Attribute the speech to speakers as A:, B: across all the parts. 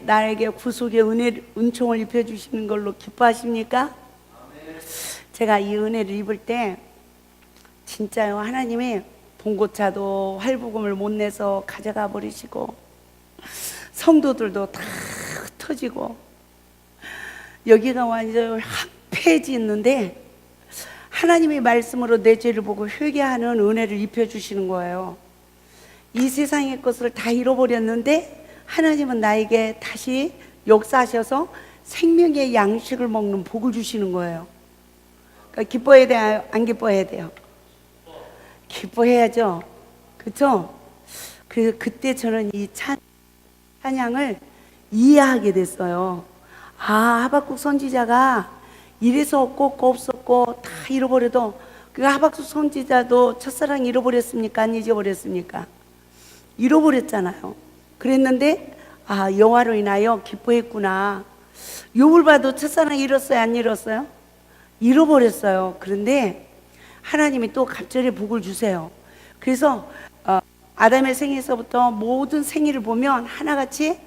A: 나에게 구속의 은총을 입혀주시는 걸로 기뻐하십니까? 제가 이 은혜를 입을 때 진짜요, 하나님이 봉고차도 활부금을 못 내서 가져가 버리시고 성도들도 다 흩어지고 여기가 완전 한 페이지 있는데 하나님의 말씀으로 내 죄를 보고 회개하는 은혜를 입혀주시는 거예요. 이 세상의 것을 다 잃어버렸는데 하나님은 나에게 다시 역사하셔서 생명의 양식을 먹는 복을 주시는 거예요. 그러니까 기뻐해야 돼요? 안 기뻐해야 돼요? 기뻐해야죠. 그렇죠? 그때 저는 이 찬양을 이해하게 됐어요. 아, 하박국 선지자가 이래서 없고 없었고 다 잃어버려도 그 하박국 선지자도 첫사랑 잃어버렸습니까? 안 잊어버렸습니까? 잃어버렸잖아요. 그랬는데 아, 여호와로 인하여 기뻐했구나. 욥을 봐도 첫사랑 잃었어요? 안 잃었어요? 잃어버렸어요. 그런데 하나님이 또 갑절의 복을 주세요. 그래서 아담의 생에서부터 모든 생일을 보면 하나같이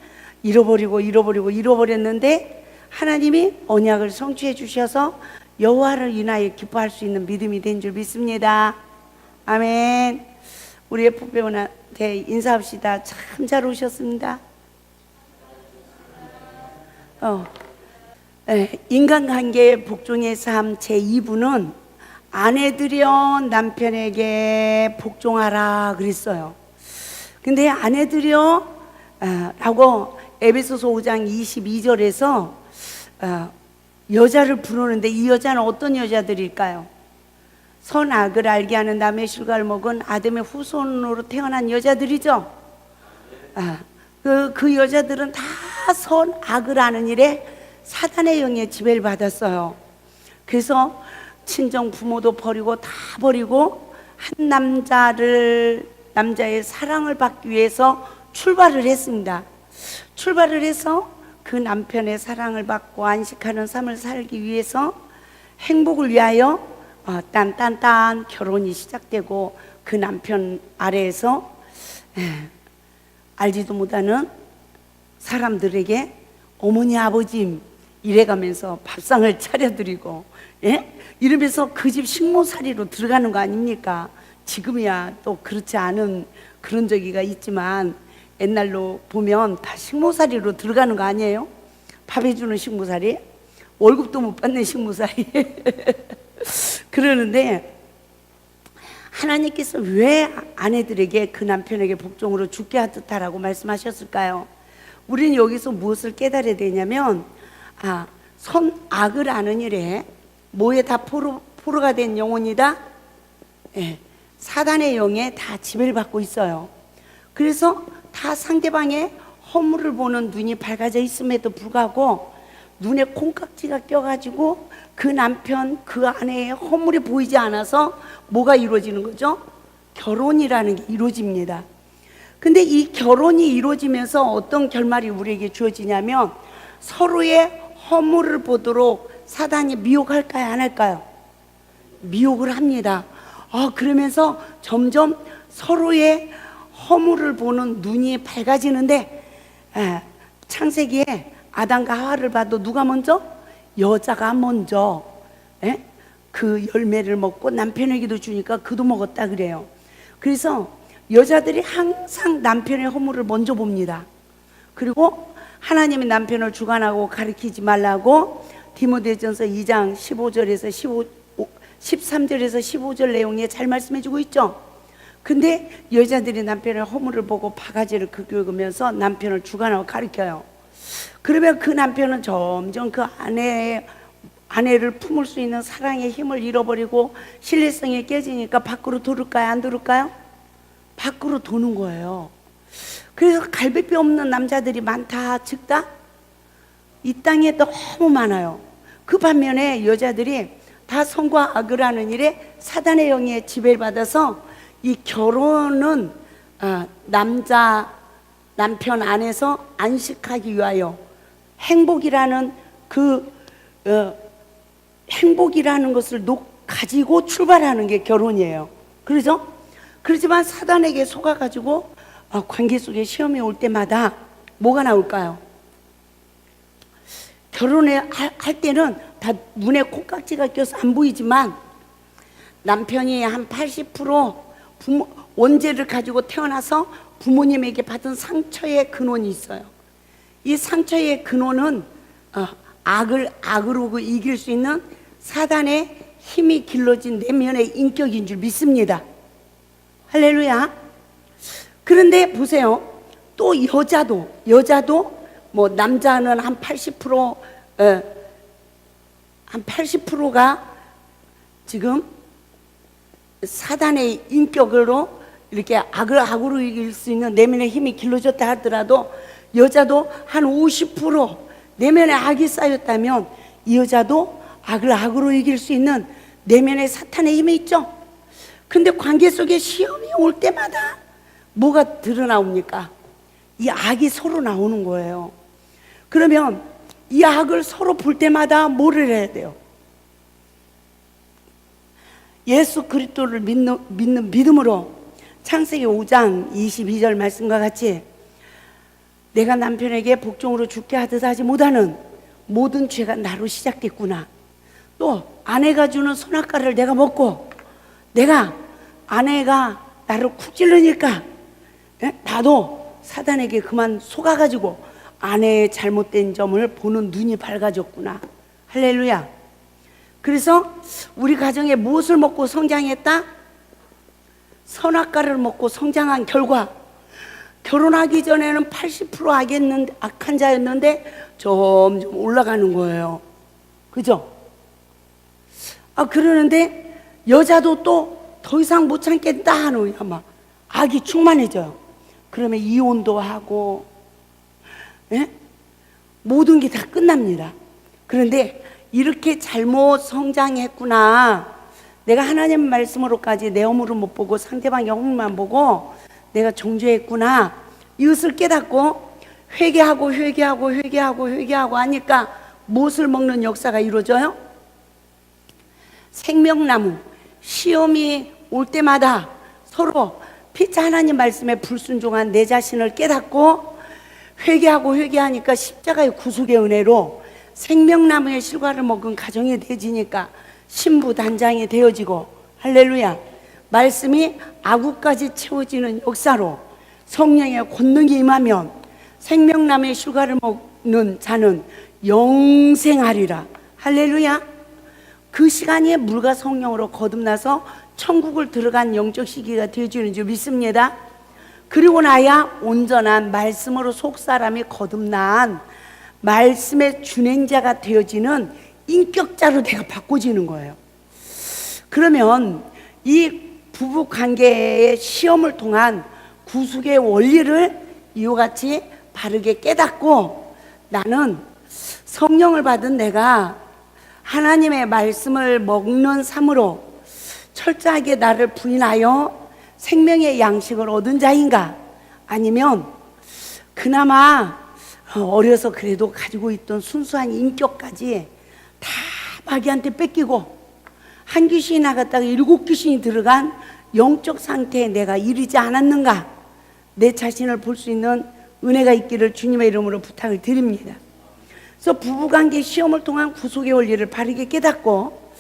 A: 잃어버렸는데 하나님이 언약을 성취해 주셔서 여호와를 인하여 기뻐할 수 있는 믿음이 된 줄 믿습니다. 아멘. 우리 FP분한테 인사합시다. 참 잘 오셨습니다. 인간관계 복종의 삶 제2부는 아내들여 남편에게 복종하라 그랬어요. 근데 아내들여 라고 에베소서 5장 22절에서 여자를 부르는데 이 여자는 어떤 여자들일까요? 선악을 알게 하는 남의 실과를 먹은 아담의 후손으로 태어난 여자들이죠. 그 여자들은 다 선악을 아는 일에 사단의 영에 지배를 받았어요. 그래서 친정 부모도 버리고 다 버리고 한 남자의 사랑을 받기 위해서 출발을 했습니다. 출발을 해서 그 남편의 사랑을 받고 안식하는 삶을 살기 위해서 행복을 위하여 딴 결혼이 시작되고 그 남편 아래에서 알지도 못하는 사람들에게 어머니 아버지 이래가면서 밥상을 차려드리고 이러면서 그 집 식모살이로 들어가는 거 아닙니까? 지금이야 또 그렇지 않은 그런 적이가 있지만 옛날로 보면 다 식모살이로 들어가는 거 아니에요? 밥 해주는 식모살이? 월급도 못 받는 식모살이. 그러는데 하나님께서 왜 아내들에게 그 남편에게 복종으로 죽게 하듯하라고 말씀하셨을까요? 우리는 여기서 무엇을 깨달아야 되냐면 선악을 아는 일에 뭐에 다 포로가 된 영혼이다? 사단의 영에 다 지배를 받고 있어요. 그래서 다 상대방의 허물을 보는 눈이 밝아져 있음에도 불구하고 눈에 콩깍지가 껴가지고 그 남편, 그 아내의 허물이 보이지 않아서 뭐가 이루어지는 거죠? 결혼이라는 게 이루어집니다. 근데 이 결혼이 이루어지면서 어떤 결말이 우리에게 주어지냐면 서로의 허물을 보도록 사단이 미혹할까요? 안 할까요? 미혹을 합니다. 그러면서 점점 서로의 허물을 보는 눈이 밝아지는데 창세기에 아담과 하와를 봐도 누가 먼저? 여자가 먼저 그 열매를 먹고 남편에게도 주니까 그도 먹었다 그래요. 그래서 여자들이 항상 남편의 허물을 먼저 봅니다. 그리고 하나님이 남편을 주관하고 가리키지 말라고 디모데전서 2장 13절에서 15절 내용에 잘 말씀해 주고 있죠. 근데 여자들이 남편의 허물을 보고 바가지를 긁으면서 남편을 주관하고 가리켜요. 그러면 그 남편은 점점 그 아내를 품을 수 있는 사랑의 힘을 잃어버리고 신뢰성이 깨지니까 밖으로 도를까요? 안 도를까요? 밖으로 도는 거예요. 그래서 갈비뼈 없는 남자들이 많다 즉다 이 땅에 너무 많아요. 그 반면에 여자들이 다 선과 악을 하는 일에 사단의 영에 지배를 받아서 이 결혼은 남편 안에서 안식하기 위하여 행복이라는 행복이라는 것을 가지고 출발하는 게 결혼이에요. 그렇죠? 그렇지만 사단에게 속아가지고 관계 속에 시험이 올 때마다 뭐가 나올까요? 할 때는 다 눈에 콩깍지가 껴서 안 보이지만 남편이 한 80% 원죄를 가지고 태어나서 부모님에게 받은 상처의 근원이 있어요. 이 상처의 근원은 악으로 이길 수 있는 사단의 힘이 길러진 내면의 인격인 줄 믿습니다. 할렐루야. 그런데 보세요. 또 여자도 뭐 남자는 한 80%가 지금 사단의 인격으로 이렇게 악으로 이길 수 있는 내면의 힘이 길러졌다 하더라도 여자도 한 50% 내면에 악이 쌓였다면 이 여자도 악으로 이길 수 있는 내면의 사탄의 힘이 있죠. 근데 관계 속에 시험이 올 때마다 뭐가 드러나옵니까? 이 악이 서로 나오는 거예요. 그러면 이 악을 서로 볼 때마다 뭐를 해야 돼요? 예수 그리스도를 믿는 믿음으로 창세기 5장 22절 말씀과 같이 내가 남편에게 복종으로 죽게 하듯 하지 못하는 모든 죄가 나로 시작됐구나. 또 아내가 주는 선악과를 내가 먹고 내가 아내가 나를 쿡 찔르니까 나도 사단에게 그만 속아가지고 아내의 잘못된 점을 보는 눈이 밝아졌구나. 할렐루야. 그래서 우리 가정에 무엇을 먹고 성장했다? 선악과를 먹고 성장한 결과 결혼하기 전에는 80% 악한 자였는데 점점 올라가는 거예요. 그죠? 그러는데 여자도 또 더 이상 못 참겠다 하는 막 악이 충만해져요. 그러면 이혼도 하고 모든 게 다 끝납니다. 그런데 이렇게 잘못 성장했구나. 내가 하나님 말씀으로까지 내 허물을 못 보고 상대방의 허물만 보고 내가 정죄했구나. 이것을 깨닫고 회개하고 하니까 무엇을 먹는 역사가 이루어져요? 생명나무. 시험이 올 때마다 서로 피차 하나님 말씀에 불순종한 내 자신을 깨닫고 회개하니까 십자가의 구속의 은혜로 생명나무의 실과를 먹은 가정이 되어지니까 신부단장이 되어지고 할렐루야. 말씀이 아구까지 채워지는 역사로 성령의 권능이 임하면 생명나무의 실과를 먹는 자는 영생하리라. 할렐루야. 그 시간이 물과 성령으로 거듭나서 천국을 들어간 영적 시기가 되어지는 줄 믿습니다. 그리고 나야 온전한 말씀으로 속사람이 거듭난 말씀의 준행자가 되어지는 인격자로 내가 바꿔지는 거예요. 그러면 이 부부관계의 시험을 통한 구속의 원리를 이와 같이 바르게 깨닫고 나는 성령을 받은 내가 하나님의 말씀을 먹는 삶으로 철저하게 나를 부인하여 생명의 양식을 얻은 자인가? 아니면 그나마 어려서 그래도 가지고 있던 순수한 인격까지 다 마귀한테 뺏기고 한 귀신이 나갔다가 7 귀신이 들어간 영적 상태에 내가 이르지 않았는가? 내 자신을 볼 수 있는 은혜가 있기를 주님의 이름으로 부탁을 드립니다. 그래서 부부관계 시험을 통한 구속의 원리를 바르게 깨닫고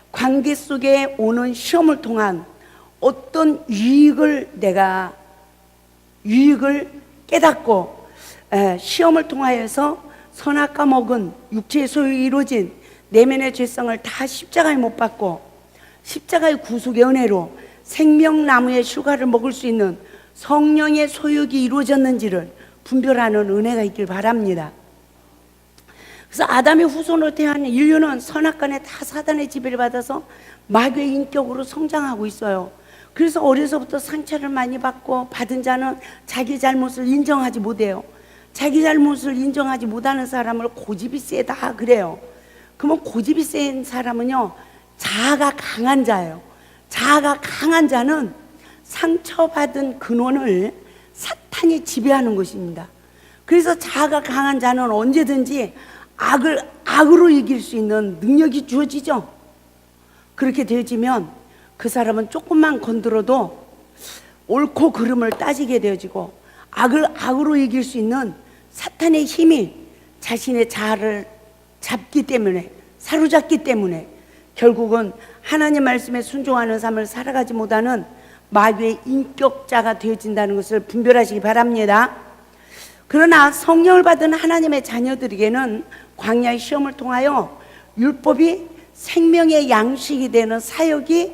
A: 관계 속에 오는 시험을 통한 어떤 유익을 깨닫고 시험을 통하여서 선악과 먹은 육체의 소유가 이루어진 내면의 죄성을 다 십자가에 못 박고 십자가의 구속의 은혜로 생명나무의 실과를 먹을 수 있는 성령의 소유가 이루어졌는지를 분별하는 은혜가 있길 바랍니다. 그래서 아담의 후손으로 태어난 인류는 선악간에 다 사단의 지배를 받아서 마귀의 인격으로 성장하고 있어요. 그래서 어려서부터 상처를 많이 받고 받은 자는 자기 잘못을 인정하지 못해요. 자기 잘못을 인정하지 못하는 사람을 고집이 세다 그래요. 그러면 고집이 센 사람은요, 자아가 강한 자예요. 자아가 강한 자는 상처받은 근원을 사탄이 지배하는 것입니다. 그래서 자아가 강한 자는 언제든지 악으로 이길 수 있는 능력이 주어지죠. 그렇게 되어지면 그 사람은 조금만 건드려도 옳고 그름을 따지게 되어지고 악으로 이길 수 있는 사탄의 힘이 자신의 자아를 잡기 때문에, 사로잡기 때문에 결국은 하나님 말씀에 순종하는 삶을 살아가지 못하는 마귀의 인격자가 되어진다는 것을 분별하시기 바랍니다. 그러나 성령을 받은 하나님의 자녀들에게는 광야의 시험을 통하여 율법이 생명의 양식이 되는 사역이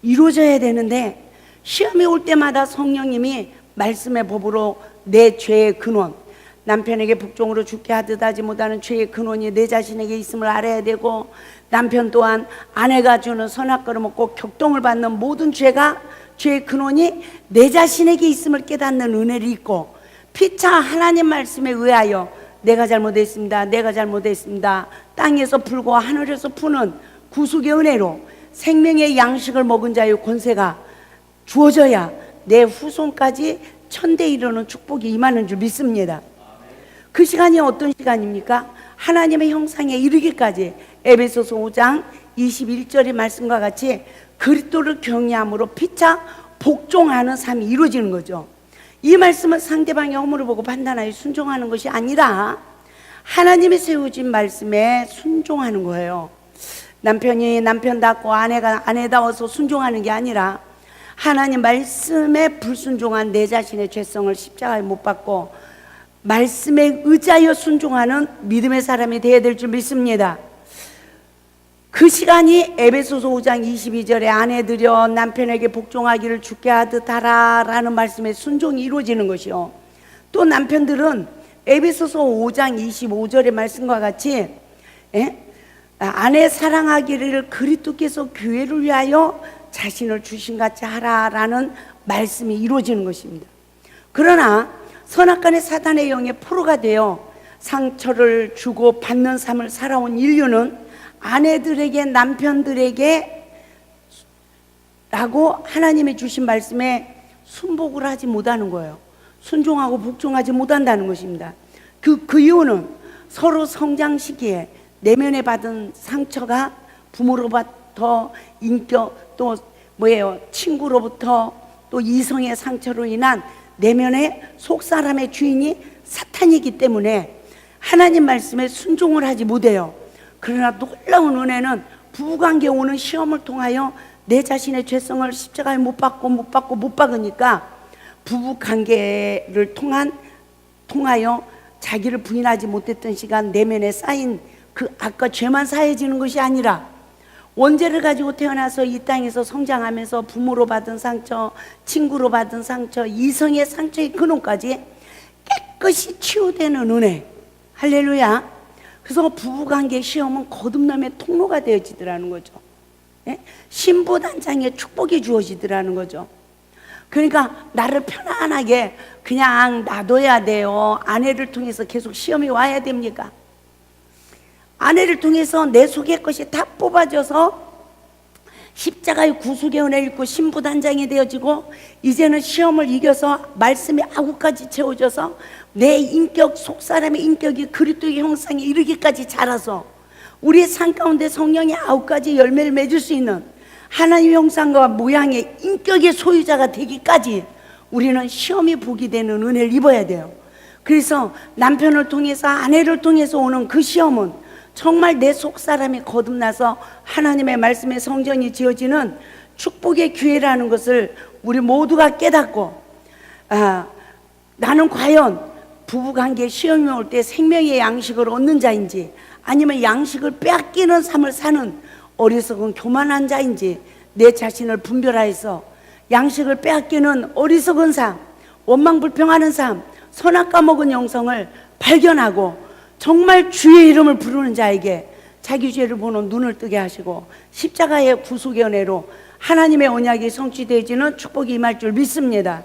A: 이루어져야 되는데, 시험이 올 때마다 성령님이 말씀의 법으로 내 죄의 근원, 남편에게 복종으로 죽게 하듯 하지 못하는 죄의 근원이 내 자신에게 있음을 알아야 되고, 남편 또한 아내가 주는 선악과를 먹고 격동을 받는 모든 죄가, 죄의 근원이 내 자신에게 있음을 깨닫는 은혜를 입고, 피차 하나님 말씀에 의하여 내가 잘못했습니다, 내가 잘못했습니다, 땅에서 풀고 하늘에서 푸는 구속의 은혜로 생명의 양식을 먹은 자의 권세가 주어져야 내 후손까지 천대 이르는 축복이 임하는 줄 믿습니다. 그 시간이 어떤 시간입니까? 하나님의 형상에 이르기까지 에베소서 5장 21절의 말씀과 같이 그리스도를 경외함으로 피차 복종하는 삶이 이루어지는 거죠. 이 말씀은 상대방의 허물을 보고 판단하여 순종하는 것이 아니라 하나님이 세우신 말씀에 순종하는 거예요. 남편이 남편답고 아내가 아내다워서 순종하는 게 아니라 하나님 말씀에 불순종한 내 자신의 죄성을 십자가에 못 박고 말씀에 의지하여 순종하는 믿음의 사람이 되어야 될 줄 믿습니다. 그 시간이 에베소서 5장 22절에 아내들여 남편에게 복종하기를 주께 하듯 하라 라는 말씀에 순종이 이루어지는 것이요, 또 남편들은 에베소서 5장 25절의 말씀과 같이 아내 사랑하기를 그리스도께서 교회를 위하여 자신을 주신같이 하라라는 말씀이 이루어지는 것입니다. 그러나 선악간의 사단의 영의 포로가 되어 상처를 주고 받는 삶을 살아온 인류는 아내들에게, 남편들에게 라고 하나님이 주신 말씀에 순복을 하지 못하는 거예요. 순종하고 복종하지 못한다는 것입니다. 그 이유는 서로 성장 시기에 내면에 받은 상처가 부모로부터, 인격, 또 친구로부터, 또 이성의 상처로 인한 내면의 속사람의 주인이 사탄이기 때문에 하나님 말씀에 순종을 하지 못해요. 그러나 놀라운 은혜는 부부관계에 오는 시험을 통하여 내 자신의 죄성을 십자가에 못 박으니까 부부관계를 통하여 자기를 부인하지 못했던 시간 내면에 쌓인 그 악과 죄만 사해지는 것이 아니라 원죄를 가지고 태어나서 이 땅에서 성장하면서 부모로 받은 상처, 친구로 받은 상처, 이성의 상처의 근원까지 깨끗이 치유되는 은혜. 할렐루야. 그래서 부부관계 시험은 거듭남의 통로가 되어지더라는 거죠. 신부단장의 축복이 주어지더라는 거죠. 그러니까 나를 편안하게 그냥 놔둬야 돼요? 아내를 통해서 계속 시험이 와야 됩니까? 아내를 통해서 내 속의 것이 다 뽑아져서 십자가의 구속의 은혜를 입고 신부단장이 되어지고, 이제는 시험을 이겨서 말씀의 아구까지 채워져서 내 인격, 속사람의 인격이 그리스도의 형상에 이르기까지 자라서 우리의 삶 가운데 성령의 아홉 가지 열매를 맺을 수 있는 하나님의 형상과 모양의 인격의 소유자가 되기까지 우리는 시험이 복이 되는 은혜를 입어야 돼요. 그래서 남편을 통해서, 아내를 통해서 오는 그 시험은 정말 내 속사람이 거듭나서 하나님의 말씀의 성전이 지어지는 축복의 기회라는 것을 우리 모두가 깨닫고, 나는 과연 부부관계에 시험이 올 때 생명의 양식을 얻는 자인지 아니면 양식을 빼앗기는 삶을 사는 어리석은 교만한 자인지 내 자신을 분별하여서 양식을 빼앗기는 어리석은 삶, 원망불평하는 삶, 선악과 먹은 영성을 발견하고 정말 주의 이름을 부르는 자에게 자기 죄를 보는 눈을 뜨게 하시고 십자가의 구속의 은혜로 하나님의 언약이 성취되어지는 축복이 임할 줄 믿습니다.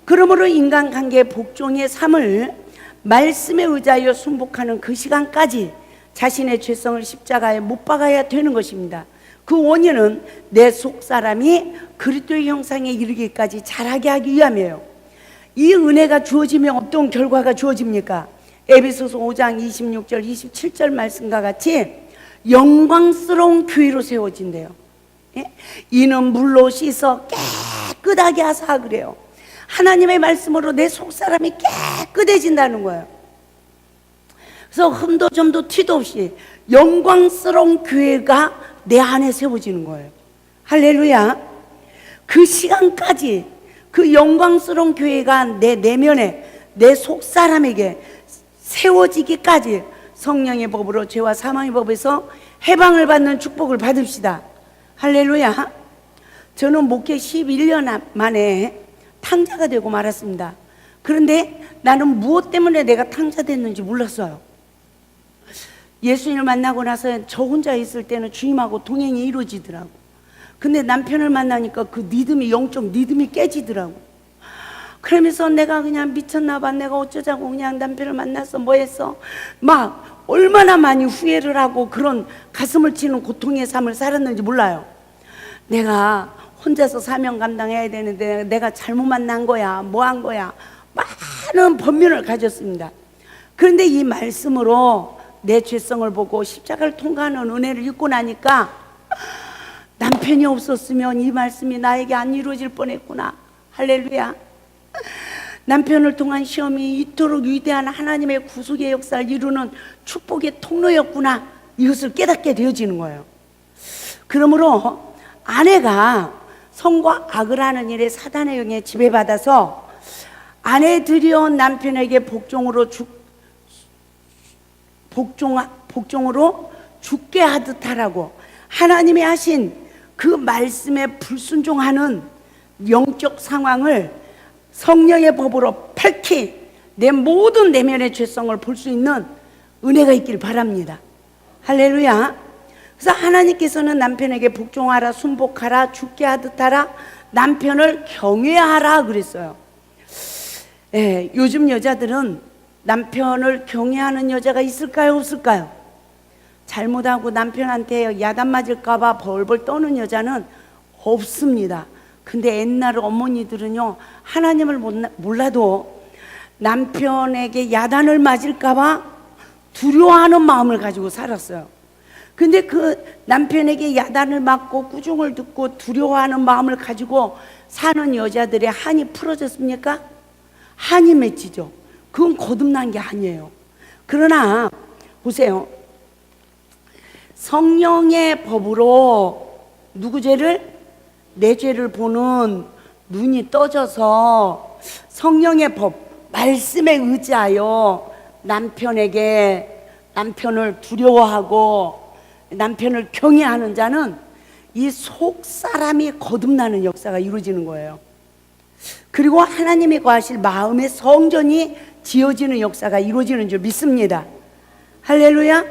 A: 그러므로 인간관계의 복종의 삶을 말씀에 의지하여 순복하는 그 시간까지 자신의 죄성을 십자가에 못 박아야 되는 것입니다. 그 원인은 내 속사람이 그리스도의 형상에 이르기까지 자라게 하기 위함이에요. 이 은혜가 주어지면 어떤 결과가 주어집니까? 에베소서 5장 26절 27절 말씀과 같이 영광스러운 교회로 세워진대요. 이는 물로 씻어 깨끗하게 하사 그래요. 하나님의 말씀으로 내 속사람이 깨끗해진다는 거예요. 그래서 흠도 점도 티도 없이 영광스러운 교회가 내 안에 세워지는 거예요. 할렐루야. 그 시간까지 그 영광스러운 교회가 내 내면에, 내 속사람에게 세워지기까지 성령의 법으로 죄와 사망의 법에서 해방을 받는 축복을 받읍시다. 할렐루야. 저는 목회 11년 만에 탕자가 되고 말았습니다. 그런데 나는 무엇 때문에 내가 탕자 됐는지 몰랐어요. 예수님을 만나고 나서 저 혼자 있을 때는 주님하고 동행이 이루어지더라고. 근데 남편을 만나니까 그 리듬이, 영적 리듬이 깨지더라고. 그러면서 내가 그냥 미쳤나 봐. 내가 어쩌자고 그냥 남편을 만나서 뭐 했어. 막 얼마나 많이 후회를 하고 그런 가슴을 치는 고통의 삶을 살았는지 몰라요. 내가 혼자서 사명 감당해야 되는데 내가 잘못 만난 거야, 뭐 한 거야, 많은 번면을 가졌습니다. 그런데 이 말씀으로 내 죄성을 보고 십자가를 통과하는 은혜를 입고 나니까 남편이 없었으면 이 말씀이 나에게 안 이루어질 뻔했구나. 할렐루야. 남편을 통한 시험이 이토록 위대한 하나님의 구속의 역사를 이루는 축복의 통로였구나. 이것을 깨닫게 되어지는 거예요. 그러므로 아내가 성과 악을 하는 일에 사단의 영에 지배받아서 아내 들여온 남편에게 복종으로 죽게 하듯 하라고 하나님이 하신 그 말씀에 불순종하는 영적 상황을 성령의 법으로 밝히 내 모든 내면의 죄성을 볼 수 있는 은혜가 있길 바랍니다. 할렐루야. 그래서 하나님께서는 남편에게 복종하라, 순복하라, 죽게 하듯 하라, 남편을 경외하라 그랬어요. 예, 요즘 여자들은 남편을 경외하는 여자가 있을까요, 없을까요? 잘못하고 남편한테 야단 맞을까봐 벌벌 떠는 여자는 없습니다. 근데 옛날 어머니들은요, 하나님을 몰라도 남편에게 야단을 맞을까봐 두려워하는 마음을 가지고 살았어요. 근데 그 남편에게 야단을 맞고 꾸중을 듣고 두려워하는 마음을 가지고 사는 여자들의 한이 풀어졌습니까? 한이 맺히죠. 그건 거듭난 게 아니에요. 그러나 보세요. 성령의 법으로 누구 죄를? 내 죄를 보는 눈이 떠져서 성령의 법, 말씀에 의지하여 남편을 두려워하고 남편을 경외하는 자는 이 속사람이 거듭나는 역사가 이루어지는 거예요. 그리고 하나님이 거하실 마음의 성전이 지어지는 역사가 이루어지는 줄 믿습니다. 할렐루야.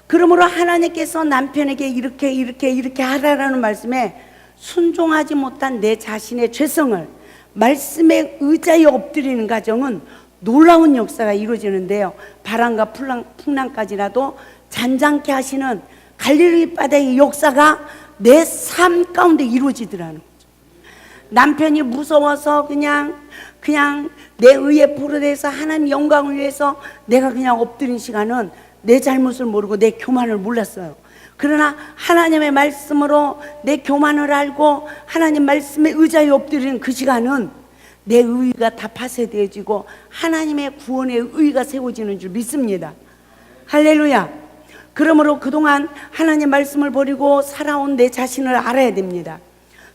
A: 그러므로 하나님께서 남편에게 이렇게 하라라는 말씀에 순종하지 못한 내 자신의 죄성을 말씀에 의자에 엎드리는 과정은 놀라운 역사가 이루어지는데요. 바람과 풍랑까지라도 잔잔케 하시는 갈릴리 바다의 역사가 내 삶 가운데 이루어지더라는 거죠. 남편이 무서워서 그냥 내 의에 포로돼서 하나님 영광을 위해서 내가 그냥 엎드린 시간은 내 잘못을 모르고 내 교만을 몰랐어요. 그러나 하나님의 말씀으로 내 교만을 알고 하나님 말씀에 의자에 엎드리는 그 시간은 내 의가 다 파쇄되어지고 하나님의 구원의 의가 세워지는 줄 믿습니다. 할렐루야. 그러므로 그동안 하나님 말씀을 버리고 살아온 내 자신을 알아야 됩니다.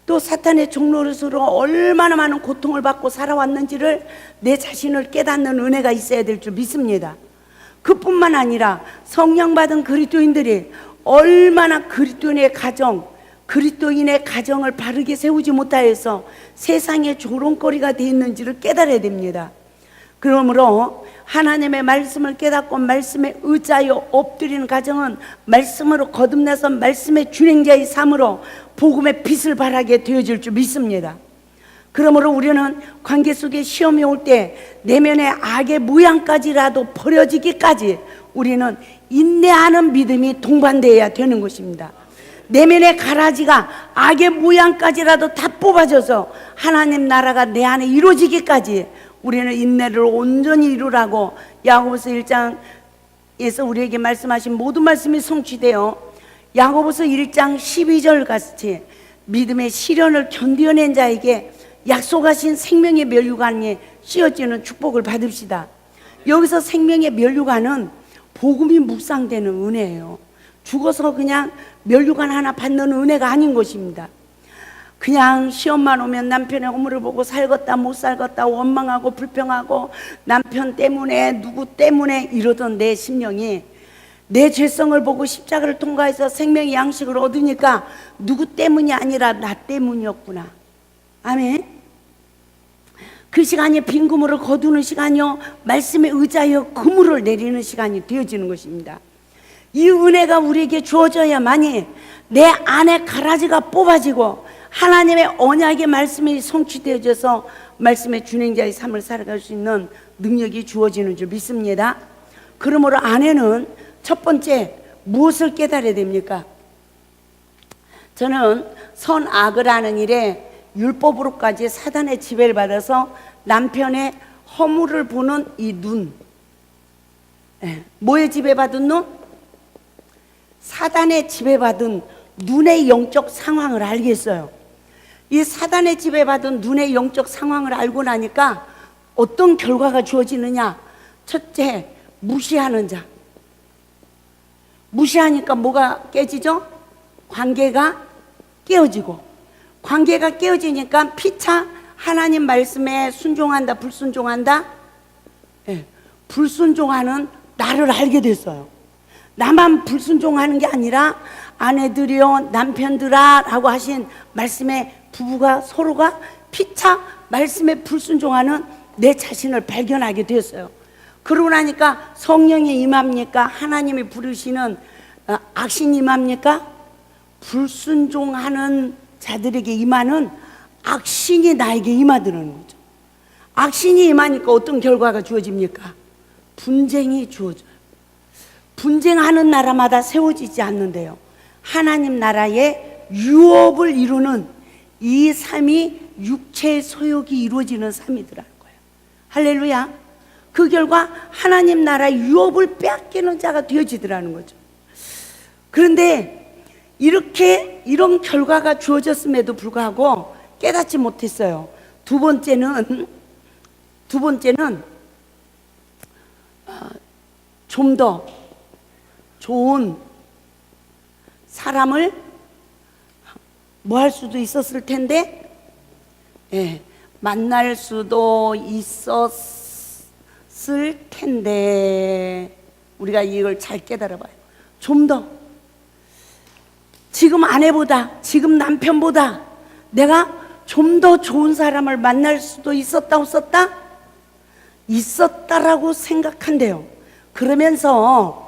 A: 또 사탄의 종노릇으로 얼마나 많은 고통을 받고 살아왔는지를 내 자신을 깨닫는 은혜가 있어야 될 줄 믿습니다. 그뿐만 아니라 성령 받은 그리스도인들이 얼마나 그리스도인의 가정을 바르게 세우지 못하여서 세상의 조롱거리가 되어 있는지를 깨달아야 됩니다. 그러므로 하나님의 말씀을 깨닫고 말씀에 의지하여 엎드리는 가정은 말씀으로 거듭나서 말씀의 준행자의 삶으로 복음의 빛을 발하게 되어질 줄 믿습니다. 그러므로 우리는 관계 속에 시험이 올 때 내면의 악의 모양까지라도 버려지기까지 우리는 인내하는 믿음이 동반되어야 되는 것입니다. 내면의 가라지가 악의 모양까지라도 다 뽑아져서 하나님 나라가 내 안에 이루어지기까지 우리는 인내를 온전히 이루라고 야고보서 1장에서 우리에게 말씀하신 모든 말씀이 성취되어 야고보서 1장 12절 같이 믿음의 시련을 견뎌낸 자에게 약속하신 생명의 면류관에 씌어지는 축복을 받읍시다. 여기서 생명의 면류관은 복음이 묵상되는 은혜예요. 죽어서 그냥 면류관 하나 받는 은혜가 아닌 것입니다. 그냥 시험만 오면 남편의 허물을 보고 살겄다 못 살겄다 원망하고 불평하고 남편 때문에 누구 때문에 이러던 내 심령이 내 죄성을 보고 십자가를 통과해서 생명의 양식을 얻으니까 누구 때문이 아니라 나 때문이었구나. 아멘. 그 시간이 빈 그물을 거두는 시간이요, 말씀에 의지하여 그물을 내리는 시간이 되어지는 것입니다. 이 은혜가 우리에게 주어져야만이 내 안에 가라지가 뽑아지고 하나님의 언약의 말씀이 성취되어져서 말씀의 준행자의 삶을 살아갈 수 있는 능력이 주어지는 줄 믿습니다. 그러므로 아내는 첫 번째 무엇을 깨달아야 됩니까? 저는 선악을 하는 일에 율법으로까지 사단의 지배를 받아서 남편의 허물을 보는 이 눈, 뭐에 지배받은 눈? 사단의 지배받은 눈의 영적 상황을 알겠어요. 이 사단의 지배받은 눈의 영적 상황을 알고 나니까 어떤 결과가 주어지느냐? 첫째, 무시하는 자. 무시하니까 뭐가 깨지죠? 관계가 깨어지고, 관계가 깨어지니까 피차 하나님 말씀에 순종한다 불순종한다? 불순종하는 나를 알게 됐어요. 나만 불순종하는 게 아니라 아내들이요 남편들아 라고 하신 말씀에 부부가 서로가 피차 말씀에 불순종하는 내 자신을 발견하게 되었어요. 그러고 나니까 성령이 임합니까? 하나님이 부르시는 악신이 임합니까? 불순종하는 자들에게 임하는 악신이 나에게 임하더라는 거죠. 악신이 임하니까 어떤 결과가 주어집니까? 분쟁이 주어져요. 분쟁하는 나라마다 세워지지 않는데요, 하나님 나라의 유업을 이루는 이 삶이 육체의 소욕이 이루어지는 삶이더라는 거예요. 할렐루야. 그 결과 하나님 나라의 유업을 빼앗기는 자가 되어지더라는 거죠. 그런데 이런 결과가 주어졌음에도 불구하고 깨닫지 못했어요. 두 번째는 좀 더 좋은 사람을 뭐 할 수도 있었을 텐데, 만날 수도 있었을 텐데, 우리가 이걸 잘 깨달아 봐요. 좀 더 지금 아내보다, 지금 남편보다 내가 좀 더 좋은 사람을 만날 수도 있었다 없었다? 있었다라고 생각한대요. 그러면서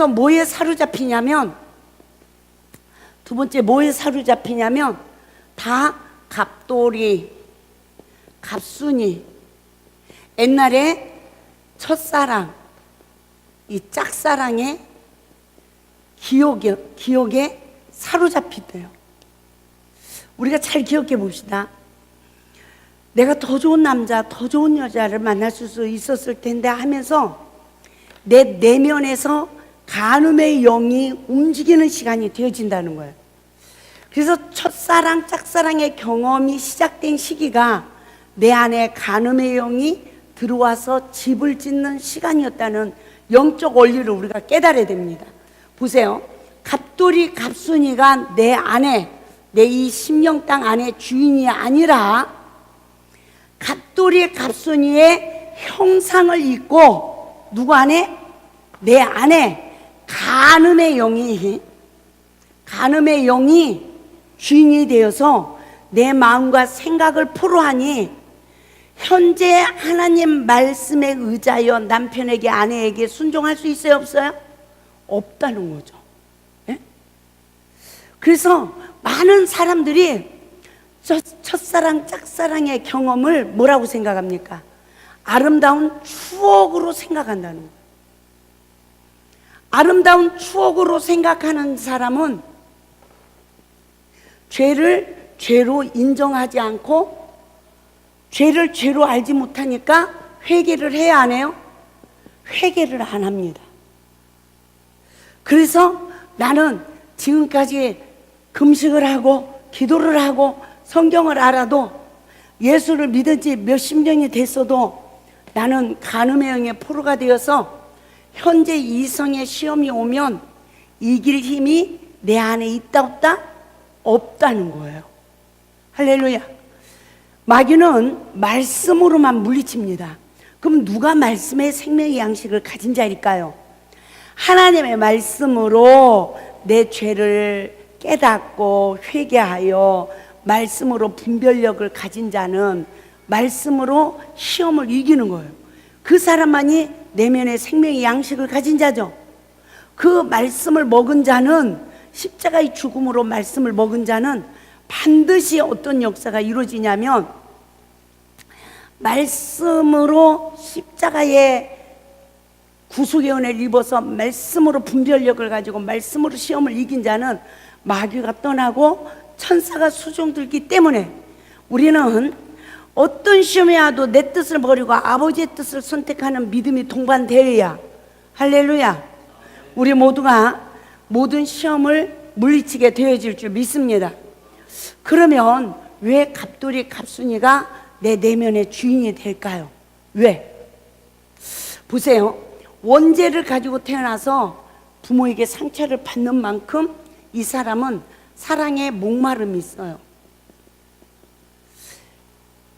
A: 뭐에 사로잡히냐면, 두 번째 뭐에 사로잡히냐면 다 갑돌이, 갑순이, 옛날에 첫사랑, 이 짝사랑의 기억에 사로잡히대요. 우리가 잘 기억해 봅시다. 내가 더 좋은 남자, 더 좋은 여자를 만날 수 있었을 텐데 하면서 내 내면에서 간음의 영이 움직이는 시간이 되어진다는 거예요. 그래서 첫사랑, 짝사랑의 경험이 시작된 시기가 내 안에 간음의 영이 들어와서 집을 짓는 시간이었다는 영적 원리를 우리가 깨달아야 됩니다. 보세요. 갑돌이, 갑순이가 내 안에, 내 이 심령 땅 안에 주인이 아니라 갑돌이, 갑순이의 형상을 입고 누구 안에? 내 안에 간음의 영이 주인이 되어서 내 마음과 생각을 포로하니 현재 하나님 말씀에 의지하여 남편에게, 아내에게 순종할 수 있어요 없어요? 없다는 거죠. 그래서 많은 사람들이 첫사랑, 짝사랑의 경험을 뭐라고 생각합니까? 아름다운 추억으로 생각한다는 거예요. 아름다운 추억으로 생각하는 사람은 죄를 죄로 인정하지 않고, 죄를 죄로 알지 못하니까 회개를 해야 안 해요? 회개를 안 합니다. 그래서 나는 지금까지 금식을 하고 기도를 하고 성경을 알아도, 예수를 믿은 지 몇십 년이 됐어도 나는 간음의 영의 포로가 되어서 현재 이성의 시험이 오면 이길 힘이 내 안에 있다 없다? 없다는 거예요. 할렐루야. 마귀는 말씀으로만 물리칩니다. 그럼 누가 말씀의 생명의 양식을 가진 자일까요? 하나님의 말씀으로 내 죄를 깨닫고 회개하여 말씀으로 분별력을 가진 자는 말씀으로 시험을 이기는 거예요. 그 사람만이 내면의 생명의 양식을 가진 자죠. 그 말씀을 먹은 자는, 십자가의 죽음으로 말씀을 먹은 자는 반드시 어떤 역사가 이루어지냐면, 말씀으로 십자가의 구속의 은혜를 입어서 말씀으로 분별력을 가지고 말씀으로 시험을 이긴 자는 마귀가 떠나고 천사가 수종들기 때문에 우리는 어떤 시험이 와도 내 뜻을 버리고 아버지의 뜻을 선택하는 믿음이 동반되어야, 할렐루야, 우리 모두가 모든 시험을 물리치게 되어질 줄 믿습니다. 그러면 왜 갑돌이 갑순이가 내 내면의 주인이 될까요? 왜? 보세요. 원죄를 가지고 태어나서 부모에게 상처를 받는 만큼 이 사람은 사랑에 목마름이 있어요.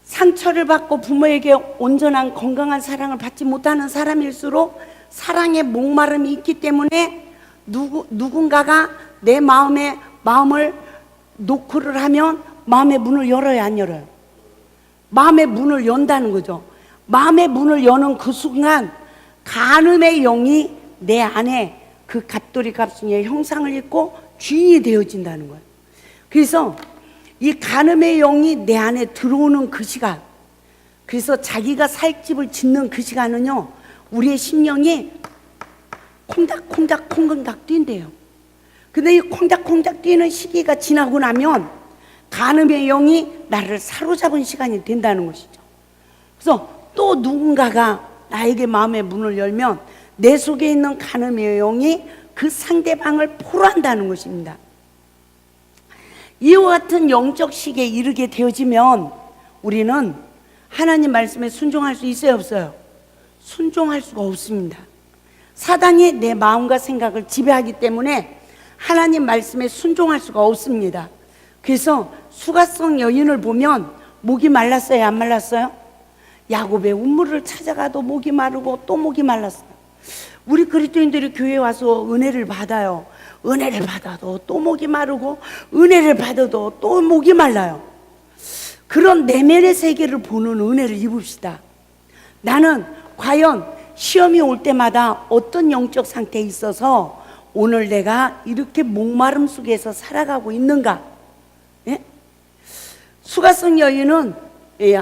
A: 상처를 받고 부모에게 온전한 건강한 사랑을 받지 못하는 사람일수록 사랑의 목마름이 있기 때문에 누군가가 내 마음을 노크를 하면 마음의 문을 열어야 안 열어요? 마음의 문을 연다는 거죠. 마음의 문을 여는 그 순간 간음의 영이 내 안에 그 갑돌이 갑순이의 형상을 입고 주인이 되어진다는 거예요. 그래서 이 간음의 영이 내 안에 들어오는 그 시간, 그래서 자기가 살 집을 짓는 그 시간은요, 우리의 심령이 콩닥콩닥 콩닥 뛴대요. 근데 이 콩닥콩닥 뛰는 시기가 지나고 나면 간음의 영이 나를 사로잡은 시간이 된다는 것이죠. 그래서 또 누군가가 나에게 마음의 문을 열면 내 속에 있는 간음의 영이 그 상대방을 포로한다는 것입니다. 이와 같은 영적 시기에 이르게 되어지면 우리는 하나님 말씀에 순종할 수 있어요, 없어요? 순종할 수가 없습니다. 사단이 내 마음과 생각을 지배하기 때문에 하나님 말씀에 순종할 수가 없습니다. 그래서 수가성 여인을 보면 목이 말랐어요, 안 말랐어요? 야곱의 운물을 찾아가도 목이 마르고 또 목이 말랐어요. 우리 그리스도인들이 교회에 와서 은혜를 받아요. 은혜를 받아도 또 목이 마르고 은혜를 받아도 또 목이 말라요. 그런 내면의 세계를 보는 은혜를 입읍시다. 나는 과연 시험이 올 때마다 어떤 영적 상태에 있어서 오늘 내가 이렇게 목마름 속에서 살아가고 있는가? 예? 수가성 여인은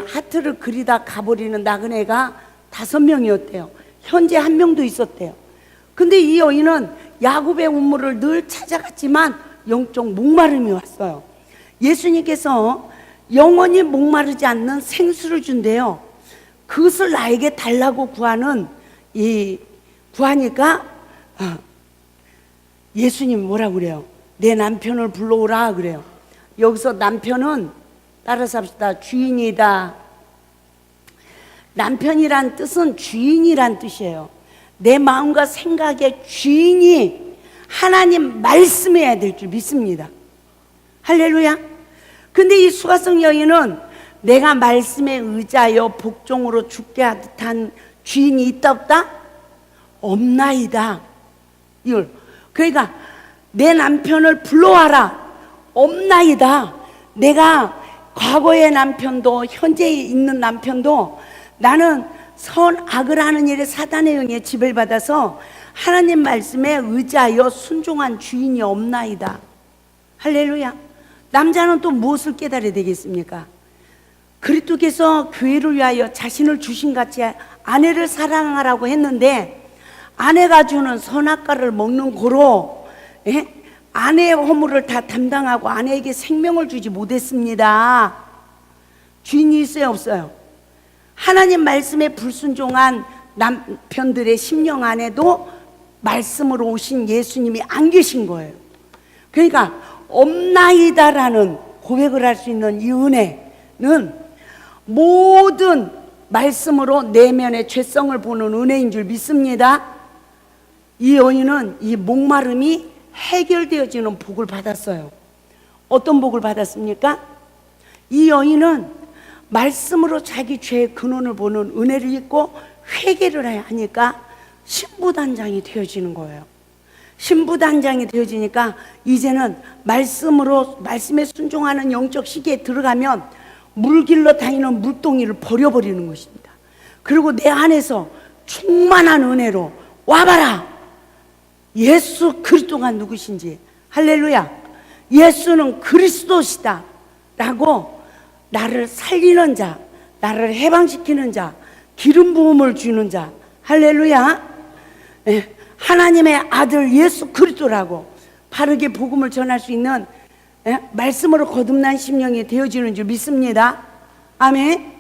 A: 하트를 그리다 가버리는 나그네가 5명이었대요. 현재 1명도 있었대요. 근데 이 여인은 야곱의 운물을 늘 찾아갔지만 영적 목마름이 왔어요. 예수님께서 영원히 목마르지 않는 생수를 준대요. 그것을 나에게 달라고 구하니까 예수님 뭐라고 그래요? 내 남편을 불러오라 그래요. 여기서 남편은 따라서 합시다. 주인이다. 남편이란 뜻은 주인이란 뜻이에요. 내 마음과 생각의 주인이 하나님 말씀해야 될 줄 믿습니다. 할렐루야. 근데 이 수가성 여인은 내가 말씀에 의지하여 복종으로 죽게 하듯한 주인이 있다 없다? 없나이다. 이걸 그러니까 내 남편을 불러와라. 없나이다. 내가 과거의 남편도 현재 있는 남편도 나는 선악을 하는 일에 사단의 영에 지배를 받아서 하나님 말씀에 의지하여 순종한 주인이 없나이다. 할렐루야. 남자는 또 무엇을 깨달아야 되겠습니까? 그리스도께서 교회를 위하여 자신을 주신 같이 아내를 사랑하라고 했는데 아내가 주는 선악과를 먹는 고로 아내의 허물을 다 담당하고 아내에게 생명을 주지 못했습니다. 주인이 있어요, 없어요? 하나님 말씀에 불순종한 남편들의 심령 안에도 말씀으로 오신 예수님이 안 계신 거예요. 그러니까 없나이다라는 고백을 할 수 있는 이 은혜는 모든 말씀으로 내면의 죄성을 보는 은혜인 줄 믿습니다. 이 여인은 이 목마름이 해결되어지는 복을 받았어요. 어떤 복을 받았습니까? 이 여인은 말씀으로 자기 죄의 근원을 보는 은혜를 입고 회개를 해야 하니까 신부단장이 되어지는 거예요. 신부단장이 되어지니까 이제는 말씀으로, 말씀에 순종하는 영적 시기에 들어가면 물길로 다니는 물동이를 버려버리는 것입니다. 그리고 내 안에서 충만한 은혜로 와봐라, 예수 그리스도가 누구신지, 할렐루야, 예수는 그리스도시다 라고 나를 살리는 자, 나를 해방시키는 자, 기름 부음을 주는 자, 할렐루야, 하나님의 아들 예수 그리스도라고 바르게 복음을 전할 수 있는 말씀으로 거듭난 심령이 되어지는 줄 믿습니다. 아멘.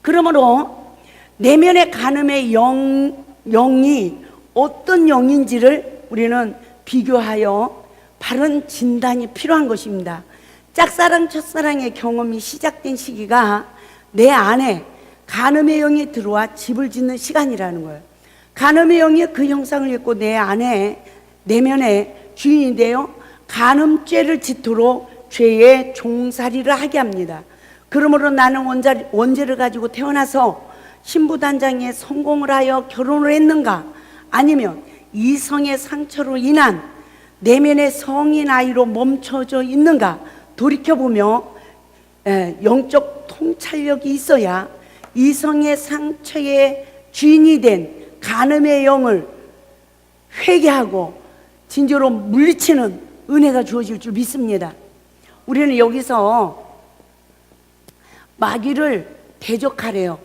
A: 그러므로 내면의 간음의 영이 어떤 영인지를 우리는 비교하여 바른 진단이 필요한 것입니다. 짝사랑 첫사랑의 경험이 시작된 시기가 내 안에 간음의 영이 들어와 집을 짓는 시간이라는 거예요. 간음의 영이 그 형상을 입고 내 안에 내면의 주인이 되어 간음죄를 짓도록 죄의 종살이를 하게 합니다. 그러므로 나는 원죄를 가지고 태어나서 신부단장에 성공을 하여 결혼을 했는가, 아니면 이성의 상처로 인한 내면의 성인 아이로 멈춰져 있는가 돌이켜보며 영적 통찰력이 있어야 이성의 상처의 주인이 된 간음의 영을 회개하고 진짜로 물리치는 은혜가 주어질 줄 믿습니다. 우리는 여기서 마귀를 대적하래요.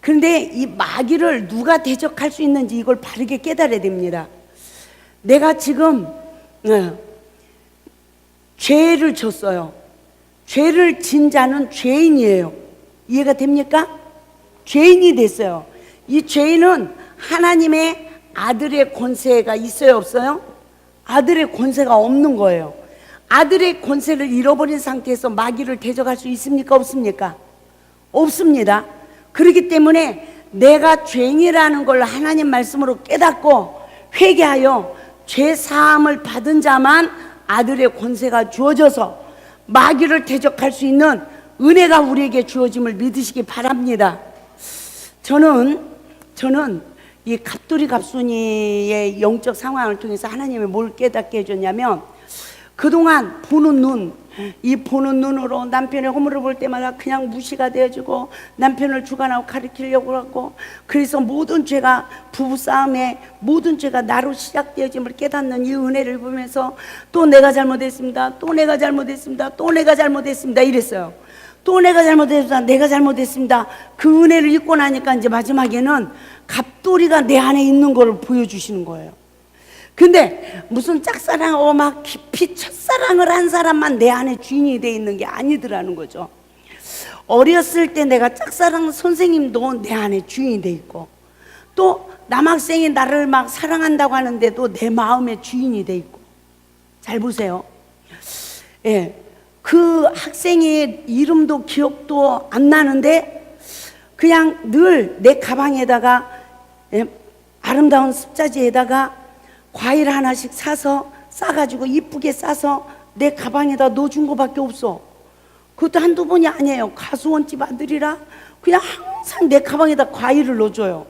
A: 그런데 이 마귀를 누가 대적할 수 있는지 이걸 바르게 깨달아야 됩니다. 내가 지금 죄를 졌어요. 죄를 진 자는 죄인이에요. 이해가 됩니까? 죄인이 됐어요. 이 죄인은 하나님의 아들의 권세가 있어요, 없어요? 아들의 권세가 없는 거예요. 아들의 권세를 잃어버린 상태에서 마귀를 대적할 수 있습니까, 없습니까? 없습니다. 그렇기 때문에 내가 죄인이라는 걸 하나님 말씀으로 깨닫고 회개하여 죄 사함을 받은 자만 아들의 권세가 주어져서 마귀를 대적할 수 있는 은혜가 우리에게 주어짐을 믿으시기 바랍니다. 저는 이 갑돌이 갑순이의 영적 상황을 통해서 하나님이 뭘 깨닫게 해줬냐면, 그동안 보는 눈, 이 보는 눈으로 남편의 허물을 볼 때마다 그냥 무시가 되어지고 남편을 주관하고 가리키려고 하고, 그래서 모든 죄가, 부부싸움에 모든 죄가 나로 시작되어짐을 깨닫는 이 은혜를 보면서 또 내가 잘못했습니다, 또 내가 잘못했습니다, 또 내가 잘못했습니다 이랬어요. 또 내가 잘못했습니다, 내가 잘못했습니다. 그 은혜를 잊고 나니까 이제 마지막에는 갑돌이가 내 안에 있는 걸 보여주시는 거예요. 근데 무슨 짝사랑하고 막 깊이 첫사랑을 한 사람만 내 안에 주인이 돼 있는 게 아니더라는 거죠. 어렸을 때 내가 짝사랑 선생님도 내 안에 주인이 돼 있고, 또 남학생이 나를 막 사랑한다고 하는데도 내 마음의 주인이 돼 있고. 잘 보세요. 그 학생의 이름도 기억도 안 나는데 그냥 늘 내 가방에다가 아름다운 습자지에다가 과일 하나씩 싸가지고 이쁘게 싸서 내 가방에다 넣어준 거밖에 없어. 그것도 한두 번이 아니에요. 가수원집 아들이라 그냥 항상 내 가방에다 과일을 넣어줘요.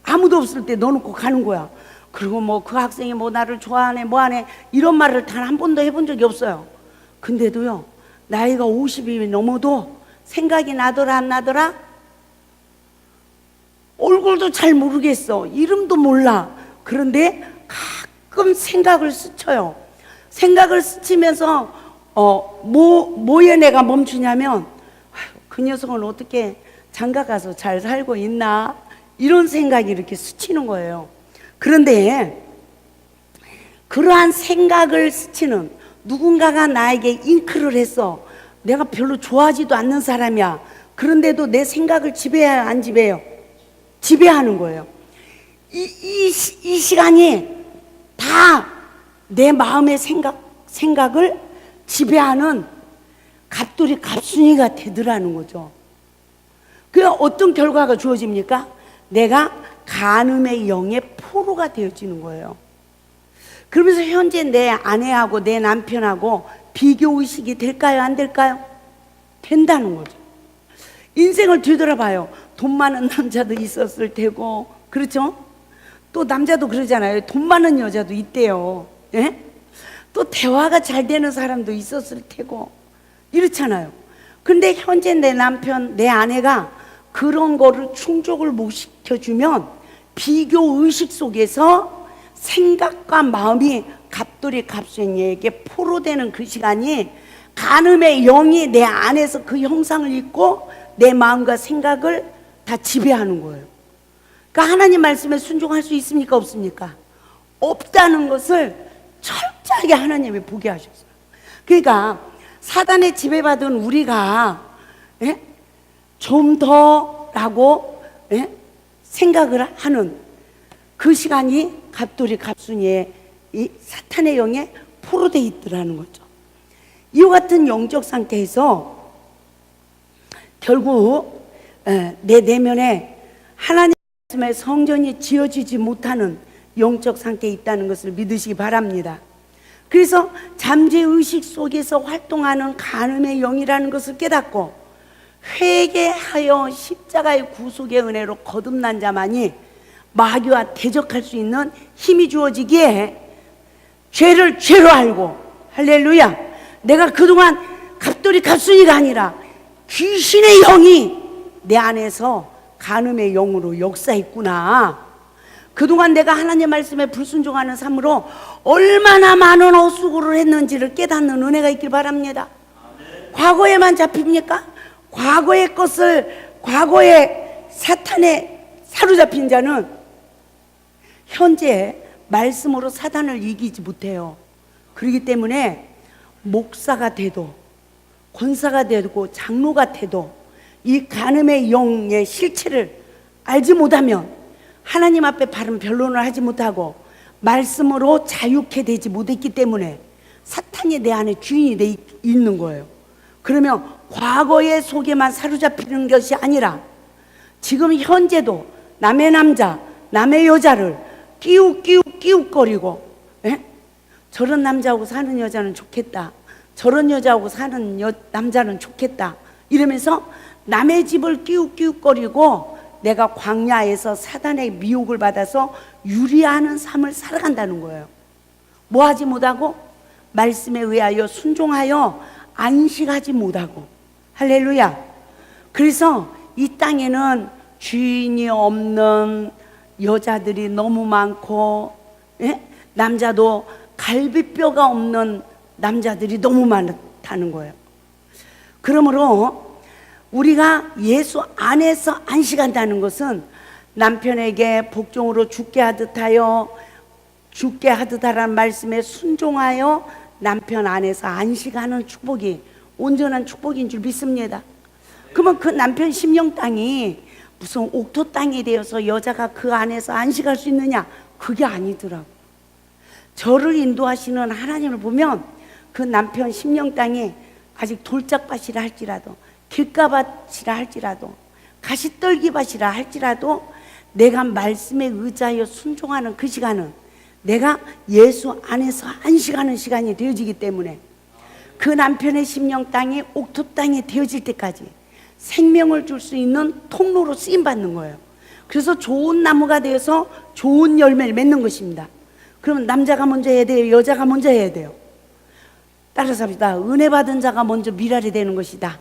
A: 아무도 없을 때 넣어놓고 가는 거야. 그리고 뭐 그 학생이 뭐 나를 좋아하네 뭐하네 이런 말을 단 한 번도 해본 적이 없어요. 근데도요, 나이가 50이 넘어도 생각이 나더라 안 나더라? 얼굴도 잘 모르겠어. 이름도 몰라. 그런데 가끔 생각을 스쳐요. 생각을 스치면서 뭐에 내가 멈추냐면, 그 녀석은 어떻게 장가 가서 잘 살고 있나, 이런 생각이 이렇게 스치는 거예요. 그런데 그러한 생각을 스치는 누군가가 나에게 잉크를 했어. 내가 별로 좋아하지도 않는 사람이야. 그런데도 내 생각을 지배해요, 안 지배해요? 지배하는 거예요. 이 시간이 다 내 마음의 생각을 지배하는 갑돌이 갑순이가 되더라는 거죠. 그 어떤 결과가 주어집니까? 내가 간음의 영의 포로가 되어지는 거예요. 그러면서 현재 내 아내하고 내 남편하고 비교의식이 될까요? 안 될까요? 된다는 거죠. 인생을 뒤돌아봐요. 돈 많은 남자도 있었을 테고, 그렇죠? 또 남자도 그러잖아요. 돈 많은 여자도 있대요. 예? 또 대화가 잘 되는 사람도 있었을 테고, 이렇잖아요. 근데 현재 내 남편, 내 아내가 그런 거를 충족을 못 시켜주면 비교의식 속에서 생각과 마음이 갑돌이 갑순이에게 포로되는 그 시간이, 간음의 영이 내 안에서 그 형상을 입고 내 마음과 생각을 다 지배하는 거예요. 그러니까 하나님 말씀에 순종할 수 있습니까? 없습니까? 없다는 것을 철저하게 하나님이 보게 하셨어요. 그러니까 사단의 지배받은 우리가 좀 더라고 생각을 하는 그 시간이 갑돌이 갑순이의 이 사탄의 영에 포로되어 있더라는 거죠. 이와 같은 영적 상태에서 결국 내 내면에 하나님 말씀의 성전이 지어지지 못하는 영적 상태에 있다는 것을 믿으시기 바랍니다. 그래서 잠재의식 속에서 활동하는 간음의 영이라는 것을 깨닫고 회개하여 십자가의 구속의 은혜로 거듭난 자만이 마귀와 대적할 수 있는 힘이 주어지기에 죄를 죄로 알고, 할렐루야, 내가 그동안 갑돌이 갑순이가 아니라 귀신의 영이 내 안에서 간음의 영으로 역사했구나. 그동안 내가 하나님 말씀에 불순종하는 삶으로 얼마나 많은 어수고를 했는지를 깨닫는 은혜가 있길 바랍니다. 과거에만 잡힙니까? 과거의 것을, 과거의 사탄에 사로잡힌 자는 현재 말씀으로 사단을 이기지 못해요. 그렇기 때문에 목사가 돼도, 권사가 되고, 장로가 돼도 이 간음의 영의 실체를 알지 못하면, 하나님 앞에 바른 변론을 하지 못하고 말씀으로 자유케 되지 못했기 때문에 사탄이 내 안에 주인이 돼 있는 거예요. 그러면 과거의 속에만 사로잡히는 것이 아니라 지금 현재도 남의 남자, 남의 여자를 끼욱거리고, 저런 남자하고 사는 여자는 좋겠다, 저런 여자하고 사는 남자는 좋겠다, 이러면서 남의 집을 끼욱거리고 내가 광야에서 사단의 미혹을 받아서 유리하는 삶을 살아간다는 거예요. 뭐 하지 못하고? 말씀에 의하여 순종하여 안식하지 못하고. 할렐루야. 그래서 이 땅에는 주인이 없는 여자들이 너무 많고, 남자도 갈비뼈가 없는 남자들이 너무 많다는 거예요. 그러므로 우리가 예수 안에서 안식한다는 것은 남편에게 복종으로 죽게 하듯 하라는 말씀에 순종하여 남편 안에서 안식하는 축복이 온전한 축복인 줄 믿습니다. 그러면 그 남편 심령 땅이 무슨 옥토 땅이 되어서 여자가 그 안에서 안식할 수 있느냐? 그게 아니더라고. 저를 인도하시는 하나님을 보면 그 남편 심령 땅이 아직 돌짝밭이라 할지라도, 길가밭이라 할지라도, 가시떨기밭이라 할지라도 내가 말씀에 의지하여 순종하는 그 시간은 내가 예수 안에서 안식하는 시간이 되어지기 때문에 그 남편의 심령 땅이 옥토 땅이 되어질 때까지 생명을 줄 수 있는 통로로 쓰임받는 거예요. 그래서 좋은 나무가 되어서 좋은 열매를 맺는 것입니다. 그러면 남자가 먼저 해야 돼요? 여자가 먼저 해야 돼요? 따라서 합시다. 은혜 받은 자가 먼저 미랄이 되는 것이다.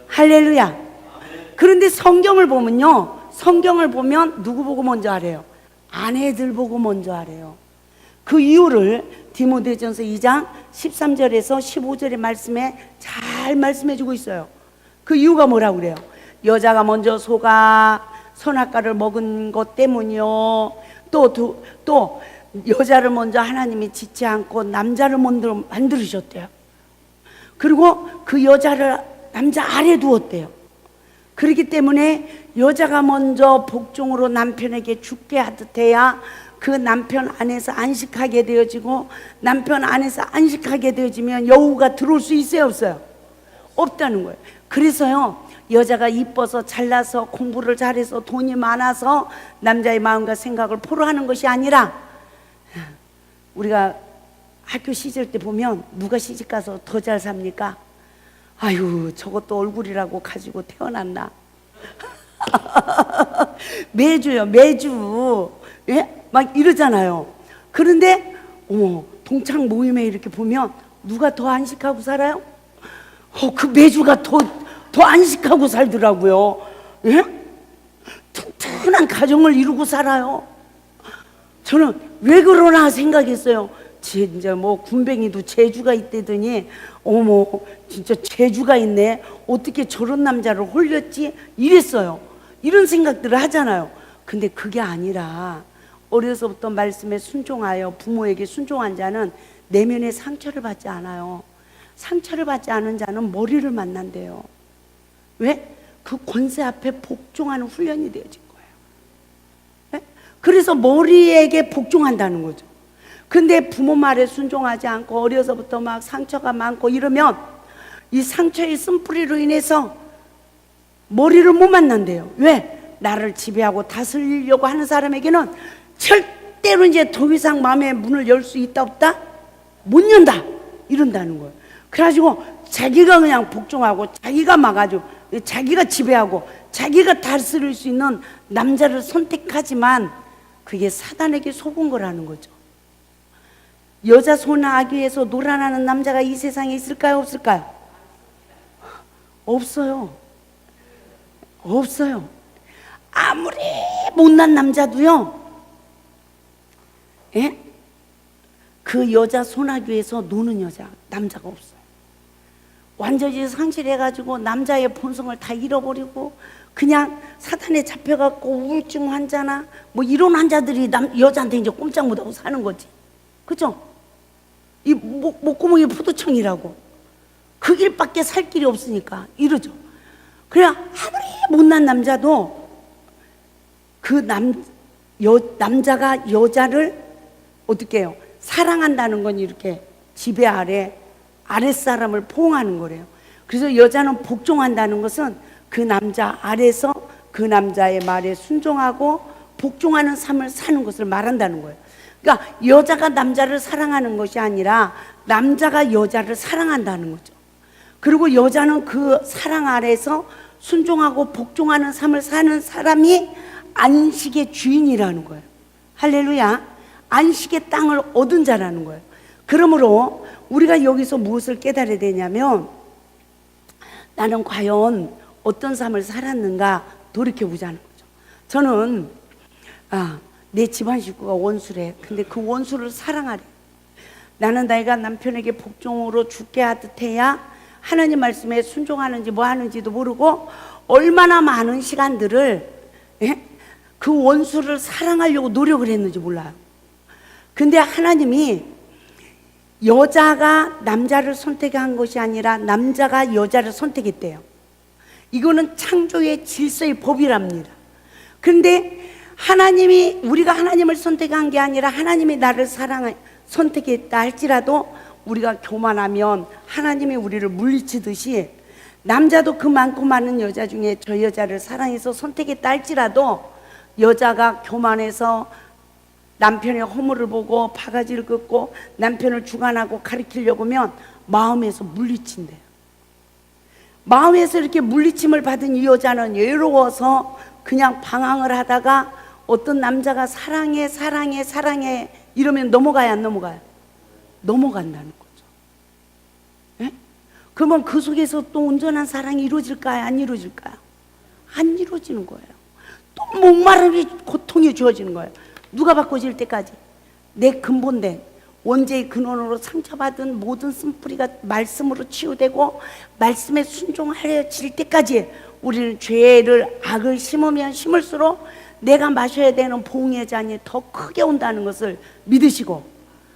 A: 할렐루야. 그런데 성경을 보면요, 성경을 보면 누구 보고 먼저 하래요? 아내들 보고 먼저 하래요. 그 이유를 디모데전서 2장 13절에서 15절의 말씀에 잘 말씀해 주고 있어요. 그 이유가 뭐라고 그래요? 여자가 먼저 소가 선악과를 먹은 것 때문이요, 또 여자를 먼저 하나님이 짓지 않고 남자를 먼저 만들으셨대요. 그리고 그 여자를 남자 아래 두었대요. 그렇기 때문에 여자가 먼저 복종으로 남편에게 죽게 하듯 해야 그 남편 안에서 안식하게 되어지고, 남편 안에서 안식하게 되어지면 여우가 들어올 수 있어요, 없어요? 없다는 거예요. 그래서요, 여자가 이뻐서 잘나서 공부를 잘해서 돈이 많아서 남자의 마음과 생각을 포로하는 것이 아니라, 우리가 학교 시절 때 보면 누가 시집 가서 더 잘 삽니까? 아유, 저것도 얼굴이라고 가지고 태어났나. 매주요, 매주. 예? 막 이러잖아요. 그런데 동창 모임에 이렇게 보면 누가 더 안식하고 살아요? 그 매주가 더 안식하고 살더라고요. 예? 튼튼한 가정을 이루고 살아요. 저는 왜 그러나 생각했어요. 진짜 뭐 군뱅이도 재주가 있대더니 어머, 진짜 재주가 있네. 어떻게 저런 남자를 홀렸지? 이랬어요. 이런 생각들을 하잖아요. 근데 그게 아니라, 어려서부터 말씀에 순종하여 부모에게 순종한 자는 내면의 상처를 받지 않아요. 상처를 받지 않은 자는 머리를 만난대요. 왜? 그 권세 앞에 복종하는 훈련이 되어진 거예요. 네? 그래서 머리에게 복종한다는 거죠. 근데 부모 말에 순종하지 않고 어려서부터 막 상처가 많고 이러면 이 상처의 쓴뿌리로 인해서 머리를 못 만난대요. 왜? 나를 지배하고 다스리려고 하는 사람에게는 절대로 이제 더 이상 마음의 문을 열 수 있다 없다? 못 연다! 이런다는 거예요. 그래가지고 자기가 그냥 복종하고 자기가 막아줘, 자기가 지배하고 자기가 다스릴 수 있는 남자를 선택하지만 그게 사단에게 속은 거라는 거죠. 여자 소나 아기에서 놀아나는 남자가 이 세상에 있을까요? 없을까요? 없어요. 없어요. 아무리 못난 남자도요, 예? 그 여자 소나귀에서 노는 남자가 없어요. 완전히 상실해가지고 남자의 본성을 다 잃어버리고 그냥 사탄에 잡혀갖고 우울증 환자나 뭐 이런 환자들이 여자한테 이제 꼼짝 못하고 사는 거지. 그죠? 이 목구멍이 포도청이라고. 그 길밖에 살 길이 없으니까 이러죠. 그래, 아무리 못난 남자도 그 남자가 여자를 어떻게 해요? 사랑한다는 건 이렇게 지배 아래 아랫사람을 포옹하는 거래요. 그래서 여자는 복종한다는 것은 그 남자 아래서 그 남자의 말에 순종하고 복종하는 삶을 사는 것을 말한다는 거예요. 그러니까 여자가 남자를 사랑하는 것이 아니라 남자가 여자를 사랑한다는 거죠. 그리고 여자는 그 사랑 아래서 순종하고 복종하는 삶을 사는 사람이 안식의 주인이라는 거예요. 할렐루야. 안식의 땅을 얻은 자라는 거예요. 그러므로 우리가 여기서 무엇을 깨달아야 되냐면, 나는 과연 어떤 삶을 살았는가 돌이켜보자는 거죠. 저는 내 집안 식구가 원수래. 근데 그 원수를 사랑하래. 나는 내가 남편에게 복종으로 죽게 하듯 해야 하나님 말씀에 순종하는지 뭐 하는지도 모르고 얼마나 많은 시간들을 그 원수를 사랑하려고 노력을 했는지 몰라요. 근데 하나님이 여자가 남자를 선택한 것이 아니라 남자가 여자를 선택했대요. 이거는 창조의 질서의 법이랍니다. 그런데 하나님이, 우리가 하나님을 선택한 게 아니라 하나님이 나를 선택했다 할지라도 우리가 교만하면 하나님이 우리를 물리치듯이, 남자도 그 많고 많은 여자 중에 저 여자를 사랑해서 선택했다 할지라도 여자가 교만해서 남편의 허물을 보고 바가지를 긋고 남편을 주관하고 가리키려고 하면 마음에서 물리친대요. 마음에서 이렇게 물리침을 받은 이 여자는 외로워서 그냥 방황을 하다가 어떤 남자가 사랑해 사랑해 사랑해 이러면 넘어가요, 안 넘어가요? 넘어간다는 거죠. 예? 그러면 그 속에서 또 온전한 사랑이 이루어질까요? 안 이루어질까요? 안 이루어지는 거예요. 또 목마름이 고통이 주어지는 거예요. 누가 바꿔질 때까지 내 근본된 원죄의 근원으로 상처받은 모든 쓴뿌리가 말씀으로 치유되고 말씀에 순종하여질 때까지 우리는 죄를, 악을 심으면 심을수록 내가 마셔야 되는 보응의 잔이 더 크게 온다는 것을 믿으시고,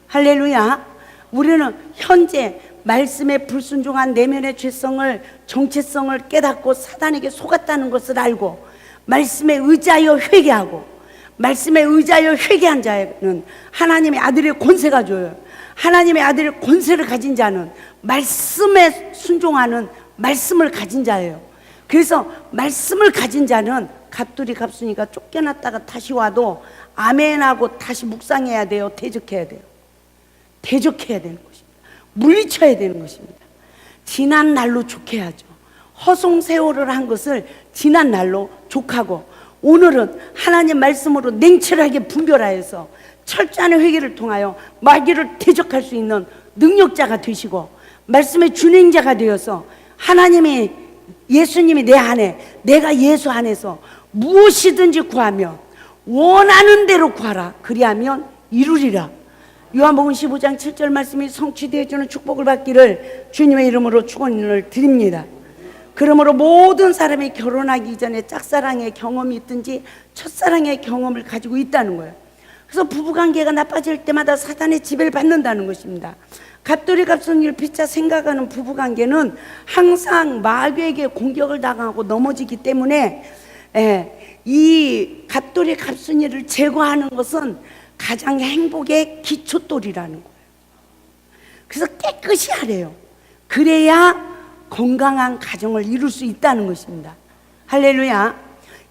A: 할렐루야. 우리는 현재 말씀에 불순종한 내면의 죄성을, 정체성을 깨닫고 사단에게 속았다는 것을 알고 말씀에 의지하여 회개하고, 말씀에 의지하여 회개한 자는 하나님의 아들의 권세가 줘요. 하나님의 아들의 권세를 가진 자는 말씀에 순종하는 말씀을 가진 자예요. 그래서 말씀을 가진 자는 갑돌이 갑순이가 쫓겨났다가 다시 와도 아멘하고 다시 묵상해야 돼요. 대적해야 돼요. 대적해야 되는 것입니다. 물리쳐야 되는 것입니다. 지난 날로 족해야죠. 허송세월을 한 것을 지난 날로 족하고, 오늘은 하나님 말씀으로 냉철하게 분별하여서 철저한 회개를 통하여 마귀를 대적할 수 있는 능력자가 되시고, 말씀의 준행자가 되어서 하나님이, 예수님이 내 안에, 내가 예수 안에서 무엇이든지 구하면 원하는 대로 구하라. 그리하면 이루리라. 요한복음 15장 7절 말씀이 성취되어지는 축복을 받기를 주님의 이름으로 축원을 드립니다. 그러므로 모든 사람이 결혼하기 전에 짝사랑의 경험이 있든지 첫사랑의 경험을 가지고 있다는 거예요. 그래서 부부관계가 나빠질 때마다 사단의 지배를 받는다는 것입니다. 갑돌이 갑순이를 피차 생각하는 부부관계는 항상 마귀에게 공격을 당하고 넘어지기 때문에, 이 갑돌이 갑순이를 제거하는 것은 가장 행복의 기초돌이라는 거예요. 그래서 깨끗이 하래요. 그래야 건강한 가정을 이룰 수 있다는 것입니다. 할렐루야.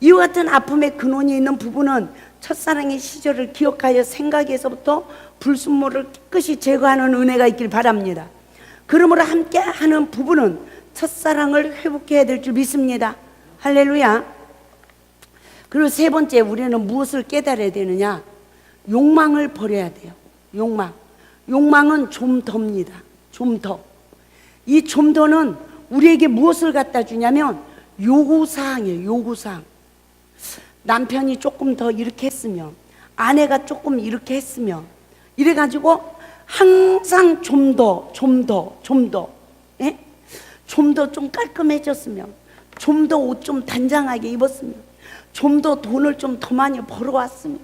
A: 이와 같은 아픔의 근원이 있는 부부는 첫사랑의 시절을 기억하여 생각에서부터 불순물을 깨끗이 제거하는 은혜가 있길 바랍니다. 그러므로 함께하는 부부는 첫사랑을 회복해야 될 줄 믿습니다. 할렐루야. 그리고 세 번째, 우리는 무엇을 깨달아야 되느냐? 욕망을 버려야 돼요. 욕망은 좀 더입니다. 좀 더. 이 좀 더는 우리에게 무엇을 갖다 주냐면 요구사항이에요. 요구사항. 남편이 조금 더 이렇게 했으면, 아내가 조금 이렇게 했으면, 이래가지고 항상 좀 더. 예? 좀 더 좀 깔끔해졌으면, 좀 더 옷 좀 단장하게 입었으면, 좀 더 돈을 좀 더 많이 벌어왔으면,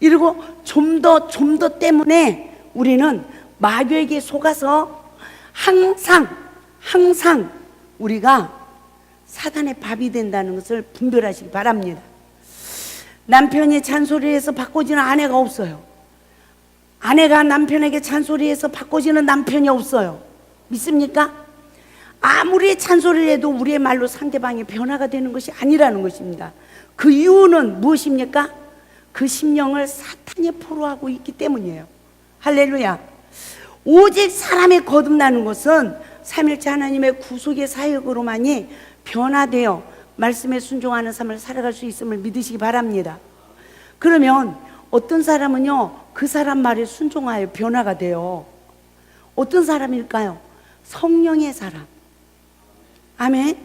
A: 이러고 좀 더 때문에 우리는 마귀에게 속아서 항상 우리가 사단의 밥이 된다는 것을 분별하시기 바랍니다. 남편이 잔소리해서 바꿔지는 아내가 없어요. 아내가 남편에게 잔소리해서 바꿔지는 남편이 없어요. 믿습니까? 아무리 잔소리를 해도 우리의 말로 상대방이 변화가 되는 것이 아니라는 것입니다. 그 이유는 무엇입니까? 그 심령을 사탄이 포로하고 있기 때문이에요. 할렐루야. 오직 사람의 거듭나는 것은 삼일째 하나님의 구속의 사역으로만이 변화되어 말씀에 순종하는 삶을 살아갈 수 있음을 믿으시기 바랍니다. 그러면 어떤 사람은요, 그 사람 말에 순종하여 변화가 돼요. 어떤 사람일까요? 성령의 사람. 아멘.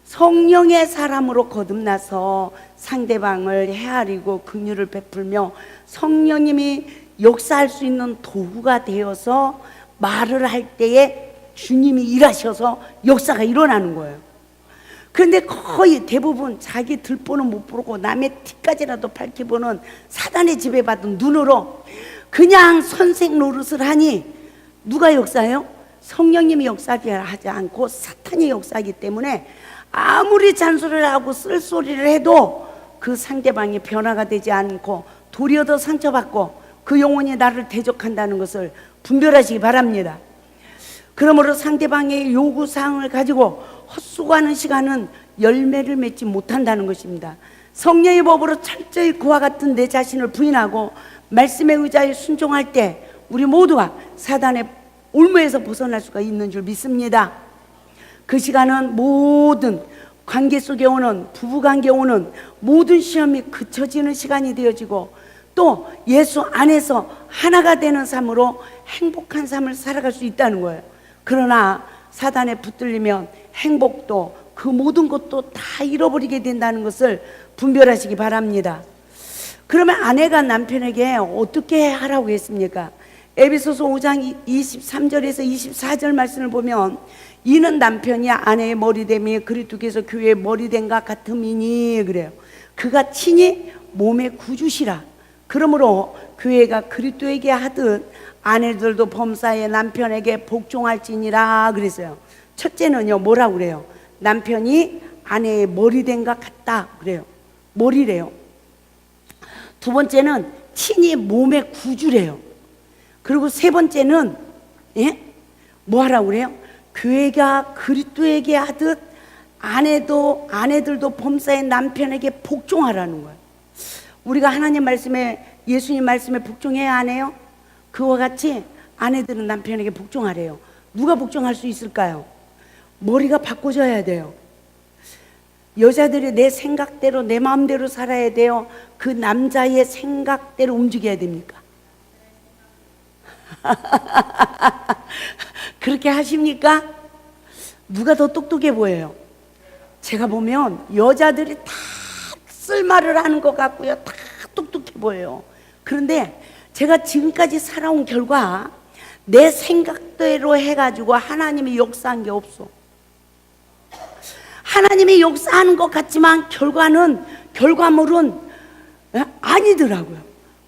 A: 성령의 사람으로 거듭나서 상대방을 헤아리고 긍휼을 베풀며 성령님이 역사할 수 있는 도구가 되어서 말을 할 때에 주님이 일하셔서 역사가 일어나는 거예요. 그런데 거의 대부분 자기 들보는 못 보고 남의 티까지라도 밝혀보는 사단의 지배받은 눈으로 그냥 선생 노릇을 하니 누가 역사해요? 성령님이 역사하지 않고 사탄이 역사하기 때문에 아무리 잔소리를 하고 쓸소리를 해도 그 상대방이 변화가 되지 않고 도리어 더 상처받고 그 영혼이 나를 대적한다는 것을 분별하시기 바랍니다. 그러므로 상대방의 요구사항을 가지고 헛수고하는 시간은 열매를 맺지 못한다는 것입니다. 성령의 법으로 철저히 그와 같은 내 자신을 부인하고 말씀의 의자에 순종할 때 우리 모두가 사단의 올무에서 벗어날 수가 있는 줄 믿습니다. 그 시간은 모든 관계 속에 오는, 부부관계에 오는 모든 시험이 그쳐지는 시간이 되어지고 또 예수 안에서 하나가 되는 삶으로 행복한 삶을 살아갈 수 있다는 거예요. 그러나 사단에 붙들리면 행복도 그 모든 것도 다 잃어버리게 된다는 것을 분별하시기 바랍니다. 그러면 아내가 남편에게 어떻게 하라고 했습니까? 에베소서 5장 23절에서 24절 말씀을 보면 이는 남편이 아내의 머리됨이 그리스도께서 교회의 머리됨과 같음이니 그래요. 그가 친히 몸의 구주시라. 그러므로 교회가 그리스도에게 하듯 아내들도 범사에 남편에게 복종할지니라 그랬어요. 첫째는요, 뭐라고 그래요? 남편이 아내의 머리됨과 같다 그래요. 머리래요. 두 번째는 친히 몸의 구주래요. 그리고 세 번째는 뭐 하라고 그래요? 교회가 그리스도에게 하듯 아내들도 범사의 남편에게 복종하라는 거예요. 우리가 하나님 말씀에, 예수님 말씀에 복종해야 안 해요? 그와 같이 아내들은 남편에게 복종하래요. 누가 복종할 수 있을까요? 머리가 바꿔져야 돼요. 여자들이 내 생각대로, 내 마음대로 살아야 돼요? 그 남자의 생각대로 움직여야 됩니까? 그렇게 하십니까? 누가 더 똑똑해 보여요? 제가 보면 여자들이 다 쓸말을 하는 것 같고요, 다 똑똑해 보여요. 그런데 제가 지금까지 살아온 결과, 내 생각대로 해가지고 하나님이 역사한 게 없어. 하나님이 역사하는 것 같지만 결과물은 아니더라고요.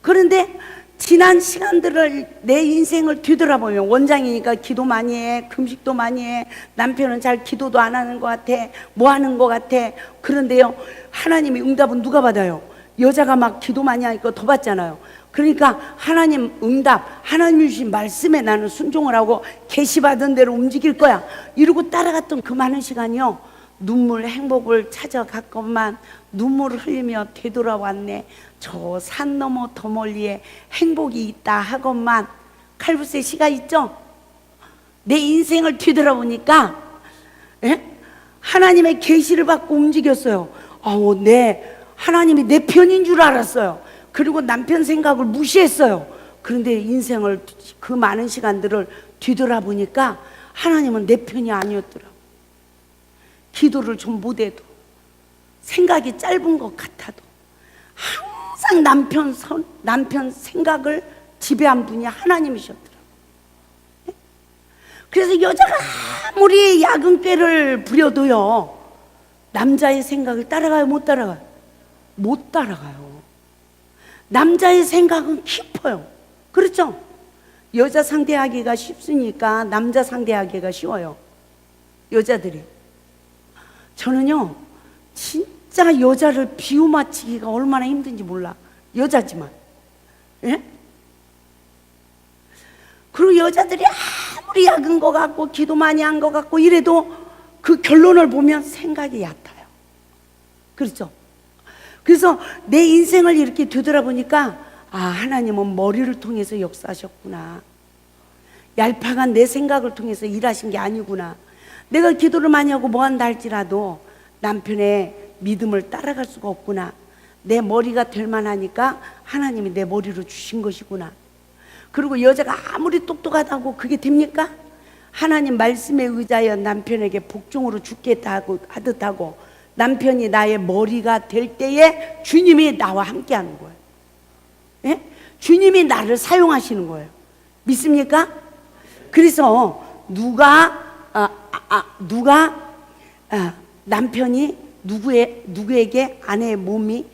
A: 그런데 지난 시간들을, 내 인생을 뒤돌아보면, 원장이니까 기도 많이 해, 금식도 많이 해, 남편은 잘 기도도 안 하는 것 같아, 뭐 하는 것 같아. 그런데요, 하나님이 응답은 누가 받아요? 여자가 막 기도 많이 하니까 더 받잖아요. 그러니까 하나님 응답, 하나님 주신 말씀에 나는 순종을 하고 계시받은 대로 움직일 거야, 이러고 따라갔던 그 많은 시간이요, 눈물, 행복을 찾아갔건만 눈물을 흘리며 되돌아왔네. 저 산 너머 더 멀리에 행복이 있다 하건만 칼부스의 시가 있죠? 내 인생을 뒤돌아보니까 하나님의 계시를 받고 움직였어요. 하나님이 내 편인 줄 알았어요. 그리고 남편 생각을 무시했어요. 그런데 인생을, 그 많은 시간들을 뒤돌아보니까 하나님은 내 편이 아니었더라고요. 기도를 좀 못해도, 생각이 짧은 것 같아도 항상 남편 생각을 지배한 분이 하나님이셨더라고요. 그래서 여자가 아무리 야근꾀를 부려도요, 남자의 생각을 따라가요, 못 따라가요? 못 따라가요. 남자의 생각은 깊어요. 그렇죠? 여자 상대하기가 쉽으니까 남자 상대하기가 쉬워요, 여자들이. 저는요, 진짜 여자를 비유 맞추기가 얼마나 힘든지 몰라. 여자지만. 예? 그리고 여자들이 아무리 약은 것 같고 기도 많이 한 것 같고 이래도 그 결론을 보면 생각이 얕아요. 그렇죠? 그래서 내 인생을 이렇게 되돌아보니까, 하나님은 머리를 통해서 역사하셨구나. 얄팍한 내 생각을 통해서 일하신 게 아니구나. 내가 기도를 많이 하고 뭐 한다 할지라도 남편의 믿음을 따라갈 수가 없구나. 내 머리가 될 만하니까 하나님이 내 머리로 주신 것이구나. 그리고 여자가 아무리 똑똑하다고 그게 됩니까? 하나님 말씀에 의지하여 남편에게 복종으로 죽겠다 하듯 하고, 남편이 나의 머리가 될 때에 주님이 나와 함께 하는 거예요. 예? 주님이 나를 사용하시는 거예요. 믿습니까? 그래서 남편이 누구에게 아내의 몸이